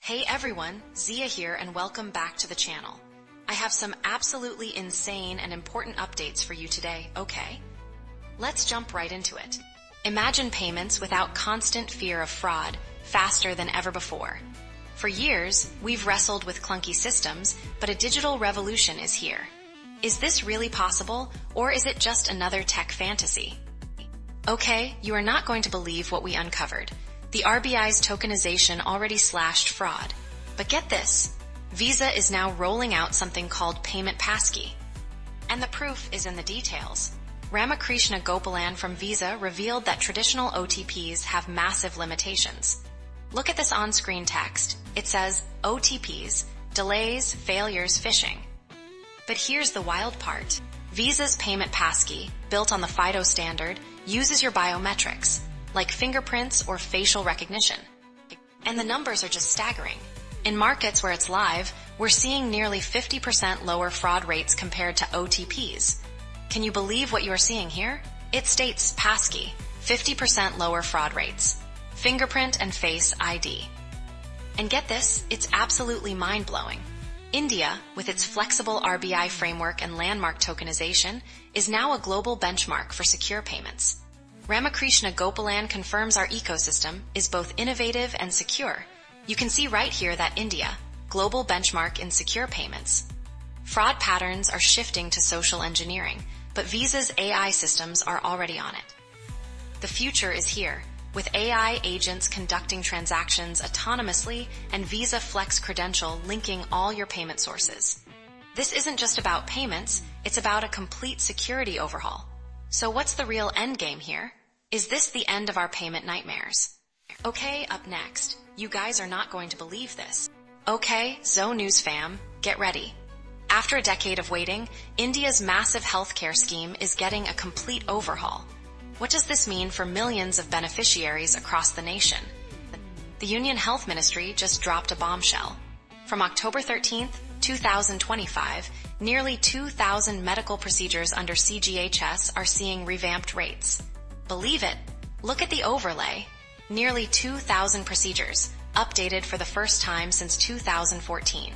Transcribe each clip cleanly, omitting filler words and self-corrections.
Hey everyone, Zia here and welcome back to the channel. I have some absolutely insane and important updates for you today, okay? Let's jump right into it. Imagine payments without constant fear of fraud, faster than ever before. For years, we've wrestled with clunky systems, but a digital revolution is here. Is this really possible, or is it just another tech fantasy? Okay, you are not going to believe what we uncovered. The RBI's tokenization already slashed fraud. But get this, Visa is now rolling out something called Payment Passkey. And the proof is in the details. Ramakrishna Gopalan from Visa revealed that traditional OTPs have massive limitations. Look at this on-screen text. It says, OTPs, delays, failures, phishing. But here's the wild part. Visa's Payment Passkey, built on the FIDO standard, uses your biometrics, like fingerprints or facial recognition. And the numbers are just staggering. In markets where it's live, we're seeing nearly 50% lower fraud rates compared to OTPs. Can you believe what you are seeing here? It states Passkey, 50% lower fraud rates. Fingerprint and Face ID. And get this, it's absolutely mind-blowing. India, with its flexible RBI framework and landmark tokenization, is now a global benchmark for secure payments. Ramakrishna Gopalan confirms our ecosystem is both innovative and secure. You can see right here that India, global benchmark in secure payments. Fraud patterns are shifting to social engineering, but Visa's AI systems are already on it. The future is here, with AI agents conducting transactions autonomously and Visa Flex Credential linking all your payment sources. This isn't just about payments, it's about a complete security overhaul. So what's the real end game here? Is this the end of our payment nightmares? Okay, up next. You guys are not going to believe this. Okay, Zo News fam, get ready. After a decade of waiting, India's massive healthcare scheme is getting a complete overhaul. What does this mean for millions of beneficiaries across the nation? The Union Health Ministry just dropped a bombshell. From October 13th, 2025, nearly 2,000 medical procedures under CGHS are seeing revamped rates. Believe it? Look at the overlay. Nearly 2,000 procedures, updated for the first time since 2014.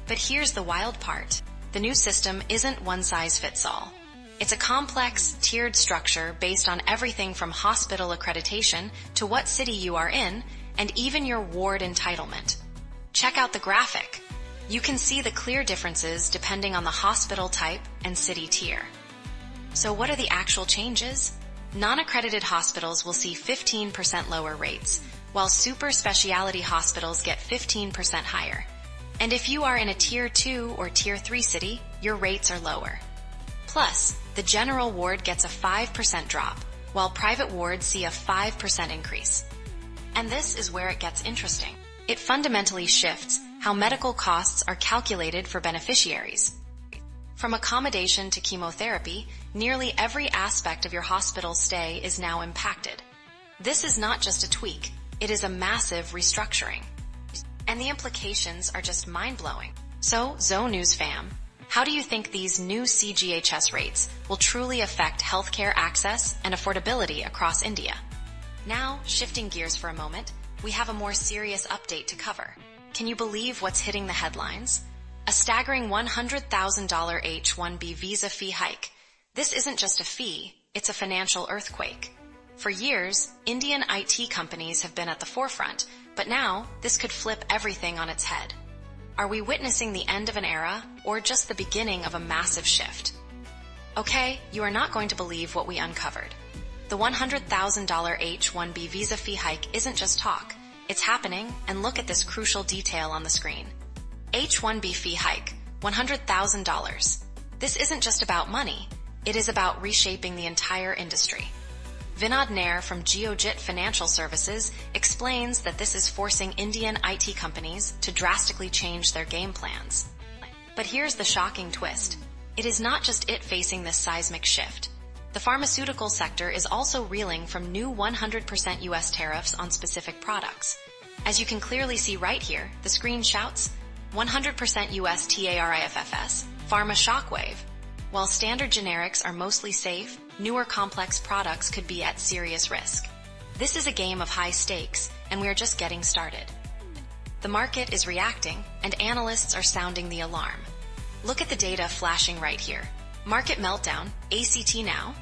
But here's the wild part. The new system isn't one size fits all. It's a complex, tiered structure based on everything from hospital accreditation to what city you are in, and even your ward entitlement. Check out the graphic. You can see the clear differences depending on the hospital type and city tier. So what are the actual changes? Non-accredited hospitals will see 15% lower rates, while super specialty hospitals get 15% higher. And if you are in a Tier 2 or Tier 3 city, your rates are lower. Plus, the general ward gets a 5% drop, while private wards see a 5% increase. And this is where it gets interesting. It fundamentally shifts how medical costs are calculated for beneficiaries. From accommodation to chemotherapy, nearly every aspect of your hospital stay is now impacted. This is not just a tweak, it is a massive restructuring. And the implications are just mind-blowing. So, Zo News fam, how do you think these new CGHS rates will truly affect healthcare access and affordability across India? Now, shifting gears for a moment, we have a more serious update to cover. Can you believe what's hitting the headlines? A staggering $100,000 H-1B visa fee hike. This isn't just a fee, it's a financial earthquake. For years, Indian IT companies have been at the forefront, but now this could flip everything on its head. Are we witnessing the end of an era or just the beginning of a massive shift? Okay, you are not going to believe what we uncovered. The $100,000 H-1B visa fee hike isn't just talk. It's happening, and look at this crucial detail on the screen. H-1B fee hike, $100,000. This isn't just about money. It is about reshaping the entire industry. Vinod Nair from Geojit Financial Services explains that this is forcing Indian IT companies to drastically change their game plans. But here's the shocking twist. It is not just it facing this seismic shift. The pharmaceutical sector is also reeling from new 100% US tariffs on specific products. As you can clearly see right here, the screen shouts, 100% US TARIFFS, Pharma Shockwave. While standard generics are mostly safe, newer complex products could be at serious risk. This is a game of high stakes, and we are just getting started. The market is reacting, and analysts are sounding the alarm. Look at the data flashing right here. Market meltdown, ACT now.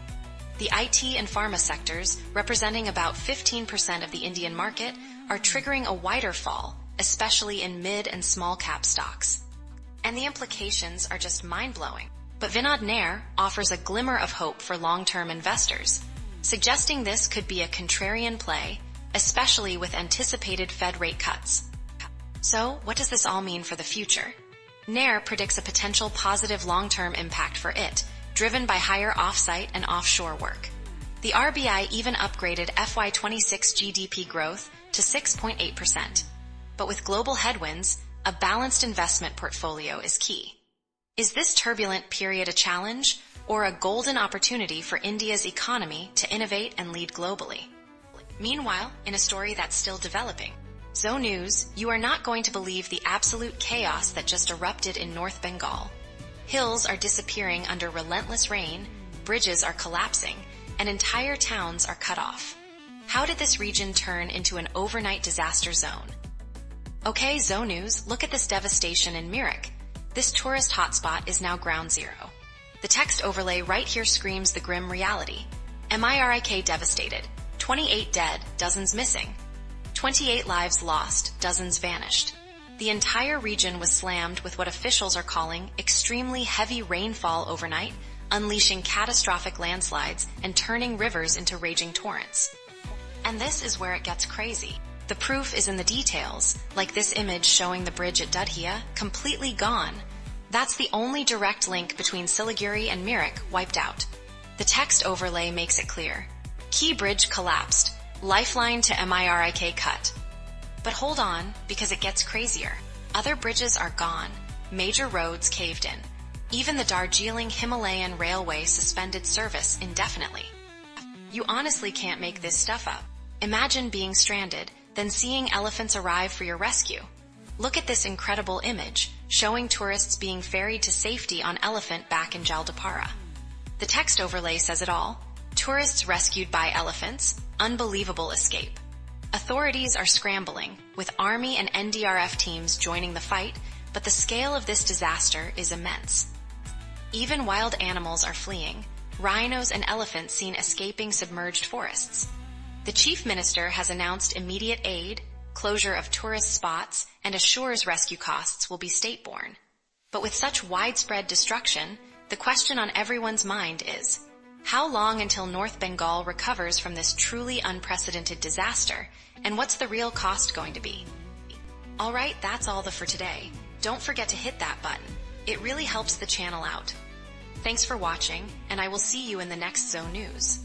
The IT and pharma sectors, representing about 15% of the Indian market, are triggering a wider fall, especially in mid and small cap stocks. And the implications are just mind-blowing. But Vinod Nair offers a glimmer of hope for long-term investors, suggesting this could be a contrarian play, especially with anticipated Fed rate cuts. So, what does this all mean for the future? Nair predicts a potential positive long-term impact for it, driven by higher off-site and offshore work. The RBI even upgraded FY26 GDP growth to 6.8%. But with global headwinds, a balanced investment portfolio is key. Is this turbulent period a challenge or a golden opportunity for India's economy to innovate and lead globally? Meanwhile, in a story that's still developing, Zo News, you are not going to believe the absolute chaos that just erupted in North Bengal. Hills are disappearing under relentless rain, bridges are collapsing, and entire towns are cut off. How did this region turn into an overnight disaster zone? Okay, Zo News, look at this devastation in Meerut. This tourist hotspot is now ground zero. The text overlay right here screams the grim reality. Meerut devastated. 28 dead, dozens missing. 28 lives lost, dozens vanished. The entire region was slammed with what officials are calling extremely heavy rainfall overnight, unleashing catastrophic landslides and turning rivers into raging torrents. And this is where it gets crazy. The proof is in the details, like this image showing the bridge at Dudhia completely gone. That's the only direct link between Siliguri and Meerut wiped out. The text overlay makes it clear. Key bridge collapsed. Lifeline to Meerut cut. But hold on, because it gets crazier. Other bridges are gone. Major roads caved in. Even the Darjeeling Himalayan Railway suspended service indefinitely. You honestly can't make this stuff up. Imagine being stranded, then seeing elephants arrive for your rescue. Look at this incredible image, showing tourists being ferried to safety on elephant back in Jaldapara. The text overlay says it all. Tourists rescued by elephants, unbelievable escape. Authorities are scrambling, with Army and NDRF teams joining the fight, but the scale of this disaster is immense. Even wild animals are fleeing, rhinos and elephants seen escaping submerged forests. The Chief Minister has announced immediate aid, closure of tourist spots, and assures rescue costs will be state-borne. But with such widespread destruction, the question on everyone's mind is, how long until North Bengal recovers from this truly unprecedented disaster, and what's the real cost going to be? Alright, that's all for today. Don't forget to hit that button. It really helps the channel out. Thanks for watching, and I will see you in the next Zo News.